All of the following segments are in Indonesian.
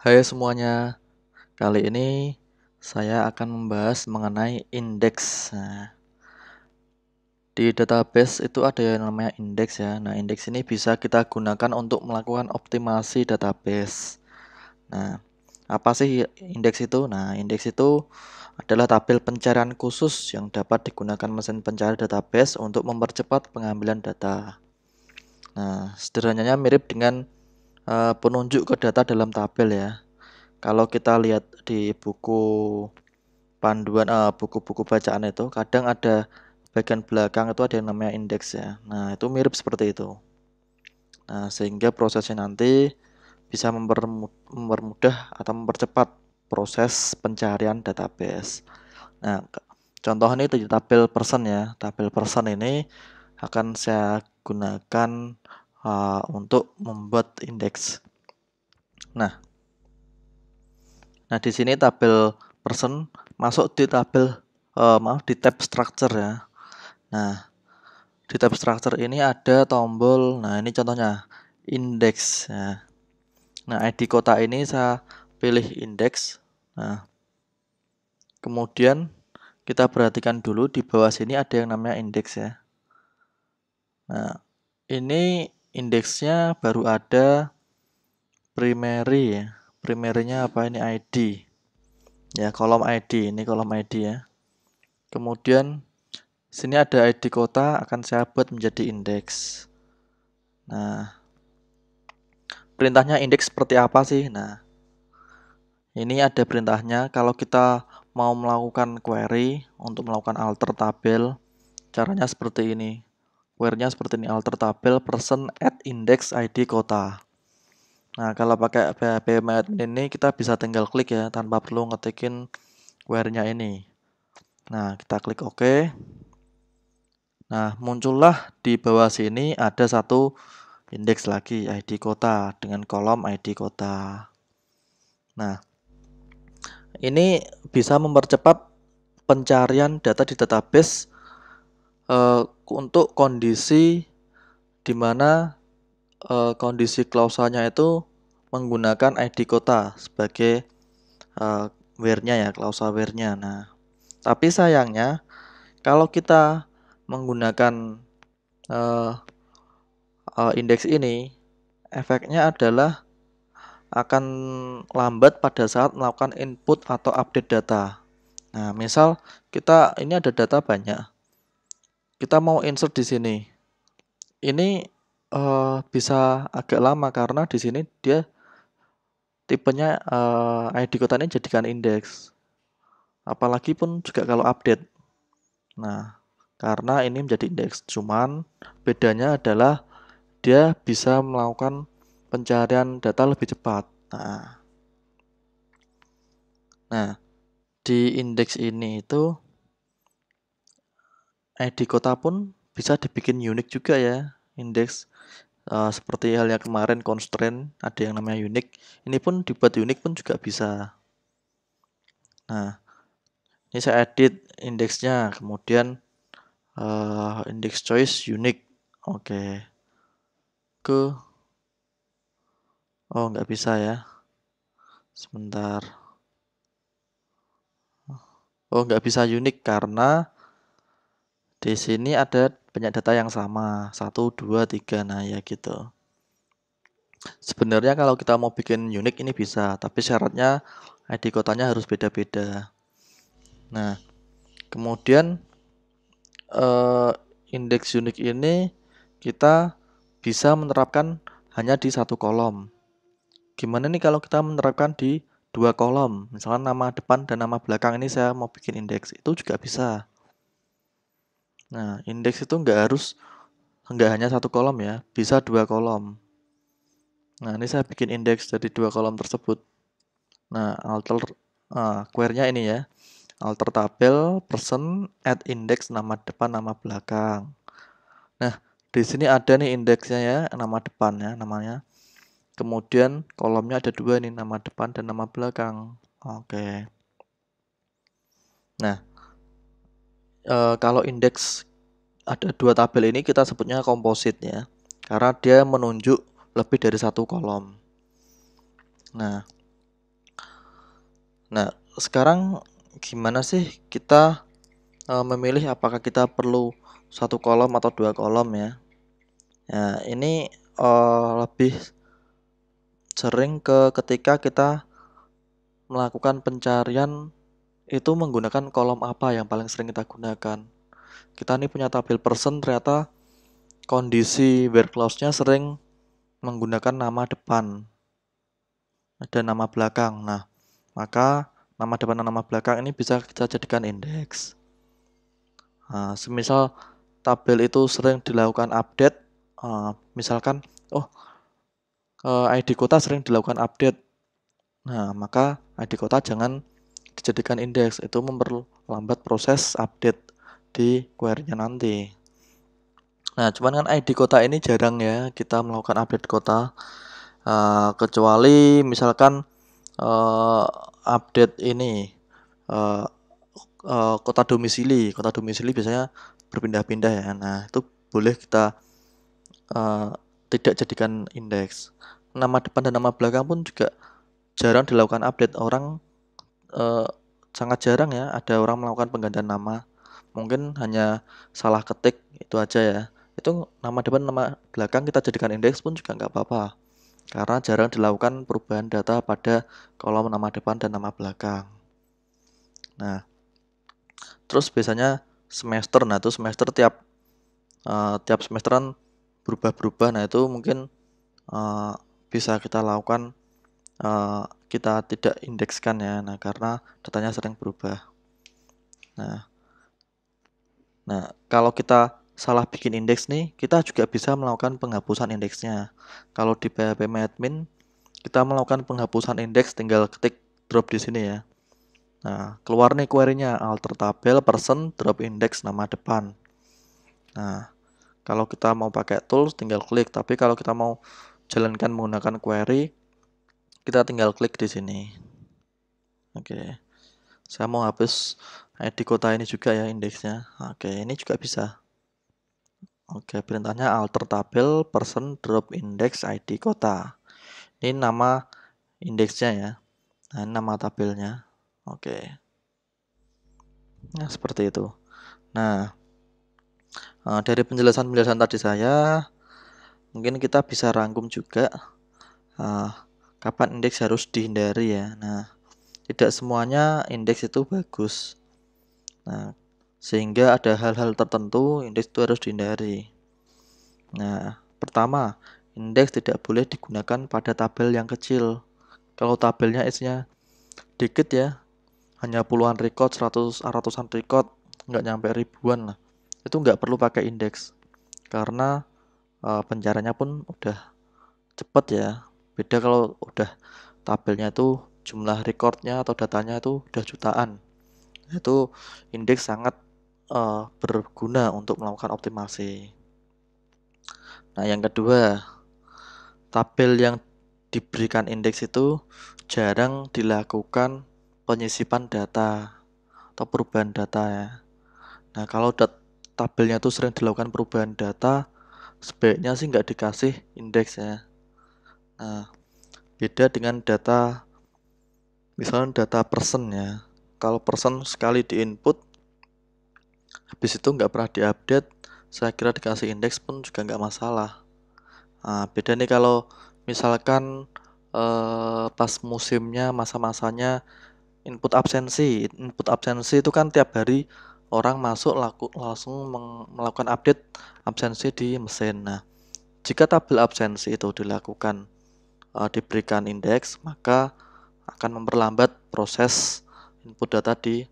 Hai semuanya, kali ini saya akan membahas mengenai indeks. Nah, di database itu ada yang namanya indeks ya. Nah, indeks ini bisa kita gunakan untuk melakukan optimasi database. Nah, apa sih indeks itu? Nah, indeks itu adalah tabel pencarian khusus yang dapat digunakan mesin pencari database untuk mempercepat pengambilan data. Nah, sederhananya mirip dengan penunjuk ke data dalam tabel ya. Kalau kita lihat di buku panduan buku-buku bacaan itu kadang ada bagian belakang itu ada yang namanya indeks ya. Nah, itu mirip seperti itu. Nah, sehingga prosesnya nanti bisa mempermudah atau mempercepat proses pencarian database. Nah, contoh ini di tabel person ya. Tabel person ini akan saya gunakan untuk membuat indeks. Nah, di sini tabel person masuk di tabel di tab structure ya. Nah, di tab structure ini ada tombol, nah ini contohnya index. Nah, ID kota ini saya pilih index. Nah, kemudian kita perhatikan dulu di bawah sini ada yang namanya indeks ya. Nah, ini indeksnya baru ada primary ya. Primarynya apa ini ID. Ya, kolom ID, ini kolom ID ya. Kemudian sini ada ID kota akan saya buat menjadi indeks. Nah, perintahnya indeks seperti apa sih? Nah, ini ada perintahnya. Kalau kita mau melakukan query untuk melakukan alter tabel, caranya seperti ini. Query-nya seperti ini, alter tabel person add index ID kota. Nah, kalau pakai PHP MyAdmin ini kita bisa tinggal klik ya tanpa perlu ngetikin query-nya ini. Nah, kita klik OK. Nah, muncullah di bawah sini ada satu indeks lagi ID kota dengan kolom ID kota. Nah, ini bisa mempercepat pencarian data di database untuk kondisi di mana kondisi klausalnya itu menggunakan ID kota sebagai where-nya ya, klausal where-nya. Nah, tapi sayangnya kalau kita menggunakan indeks ini, efeknya adalah akan lambat pada saat melakukan input atau update data. Nah, misal kita ini ada data banyak, kita mau insert di sini. Ini bisa agak lama karena di sini dia tipenya ID kota ini jadikan indeks. Apalagi pun juga kalau update. Nah, karena ini menjadi indeks, cuman bedanya adalah dia bisa melakukan pencarian data lebih cepat. Nah, di indeks ini itu ID kota pun bisa dibikin unik juga ya, indeks. Seperti halnya kemarin constraint ada yang namanya unique, ini pun dibuat unik pun juga bisa. Nah, ini saya edit indeksnya, kemudian index choice unique. Oke. Oh, nggak bisa ya. Sebentar. Oh, nggak bisa unik karena di sini ada banyak data yang sama, 1, 2, 3, nah ya gitu. Sebenarnya kalau kita mau bikin unik ini bisa, tapi syaratnya ID kotanya harus beda-beda. Nah, kemudian indeks unik ini kita bisa menerapkan hanya di satu kolom. Gimana nih kalau kita menerapkan di dua kolom? Misalnya nama depan dan nama belakang ini saya mau bikin indeks, itu juga bisa. Nah, indeks itu nggak hanya satu kolom ya, bisa dua kolom. Nah, ini saya bikin indeks dari dua kolom tersebut. Nah, query-nya ini ya. Alter tabel person add index nama depan nama belakang. Nah, di sini ada nih indeksnya ya, nama depan ya namanya. Kemudian kolomnya ada dua nih, nama depan dan nama belakang. Oke. Nah, kalau indeks ada dua tabel ini kita sebutnya komposit ya, karena dia menunjuk lebih dari satu kolom. Nah, Nah, sekarang gimana sih kita memilih apakah kita perlu satu kolom atau dua kolom ya? Nah, ini lebih sering ketika kita melakukan pencarian itu menggunakan kolom apa yang paling sering kita gunakan. Kita nih punya tabel person, ternyata kondisi where clause-nya sering menggunakan nama depan dan nama belakang. Nah, maka nama depan dan nama belakang ini bisa kita jadikan indeks. Nah, semisal tabel itu sering dilakukan update, misalkan ID kota sering dilakukan update. Nah, maka ID kota jangan dijadikan indeks, itu memperlambat proses update di query-nya nanti. Nah, cuman kan ID kota ini jarang ya kita melakukan update kota, kecuali misalkan update ini uh, kota domisili. Kota domisili biasanya berpindah-pindah ya. Nah, itu boleh kita uh, tidak jadikan indeks. Nama depan dan nama belakang pun juga jarang dilakukan update. Orang sangat jarang ya ada orang melakukan penggantian nama. Mungkin hanya salah ketik itu aja ya. Itu nama depan nama belakang kita jadikan indeks pun juga nggak apa-apa. Karena jarang dilakukan perubahan data pada kolom nama depan dan nama belakang. Nah, terus biasanya semester, nah itu semester tiap semesteran berubah-berubah. Nah, itu mungkin bisa kita lakukan, kita tidak indekskan ya. Nah, karena datanya sering berubah. Nah, kalau kita salah bikin indeks nih, kita juga bisa melakukan penghapusan indeksnya. Kalau di PHP admin, kita melakukan penghapusan indeks, tinggal ketik drop di sini ya. Nah, keluar nih query-nya, alter tabel person drop index nama depan. Nah, kalau kita mau pakai tools tinggal klik, tapi kalau kita mau jalankan menggunakan query, kita tinggal klik di sini. Oke. Saya mau hapus ID kota ini juga ya indeksnya. Oke, ini juga bisa. Oke, perintahnya alter tabel person drop index ID kota. Ini nama indeksnya ya. Nah, ini nama tabelnya. Oke. Nah, seperti itu. Nah, dari penjelasan-penjelasan tadi saya, mungkin kita bisa rangkum juga kapan indeks harus dihindari ya. Nah, tidak semuanya indeks itu bagus. Nah, sehingga ada hal-hal tertentu indeks itu harus dihindari. Nah, pertama, indeks tidak boleh digunakan pada tabel yang kecil. Kalau tabelnya isinya dikit ya, hanya puluhan record, ratusan record, nggak nyampe ribuan lah. Itu nggak perlu pakai indeks. Karena pencariannya pun udah cepet ya. Beda kalau udah tabelnya itu jumlah recordnya atau datanya itu udah jutaan. Itu indeks sangat berguna untuk melakukan optimasi. Nah, yang kedua, tabel yang diberikan indeks itu jarang dilakukan penyisipan data atau perubahan data ya. Nah, kalau tabelnya itu sering dilakukan perubahan data, sebaiknya sih nggak dikasih indeks ya. Nah, beda dengan data, misalnya data person ya. Kalau person sekali di input, habis itu nggak pernah diupdate, saya kira dikasih indeks pun juga nggak masalah. Nah, beda nih kalau misalkan pas musimnya, masa-masanya input absensi itu kan tiap hari orang masuk langsung melakukan update absensi di mesin. Nah, jika tabel absensi itu dilakukan diberikan indeks, maka akan memperlambat proses input data di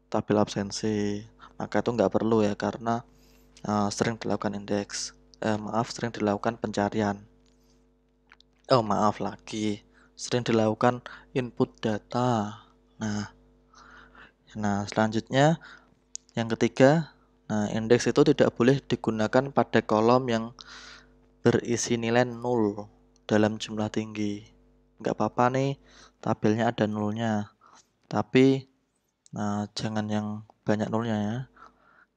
tabel absensi. Maka itu nggak perlu ya, karena sering dilakukan sering dilakukan pencarian. Sering dilakukan input data. Nah, selanjutnya yang ketiga, indeks itu tidak boleh digunakan pada kolom yang berisi nilai 0 dalam jumlah tinggi. Nggak apa-apa nih tabelnya ada nolnya, tapi jangan yang banyak nolnya ya.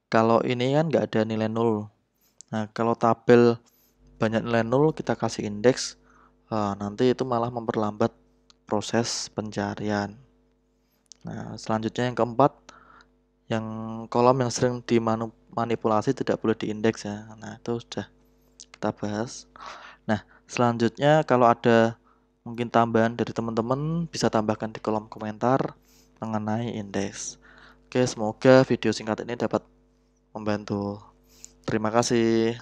Kalau ini kan nggak ada nilai 0. Nah, kalau tabel banyak nilai 0 kita kasih indeks, nanti itu malah memperlambat proses pencarian. Nah, selanjutnya yang keempat, yang kolom yang sering dimanipulasi tidak boleh diindeks ya. Nah, itu sudah kita bahas. Nah, selanjutnya kalau ada mungkin tambahan dari teman-teman bisa tambahkan di kolom komentar mengenai indeks. Oke, semoga video singkat ini dapat membantu. Terima kasih.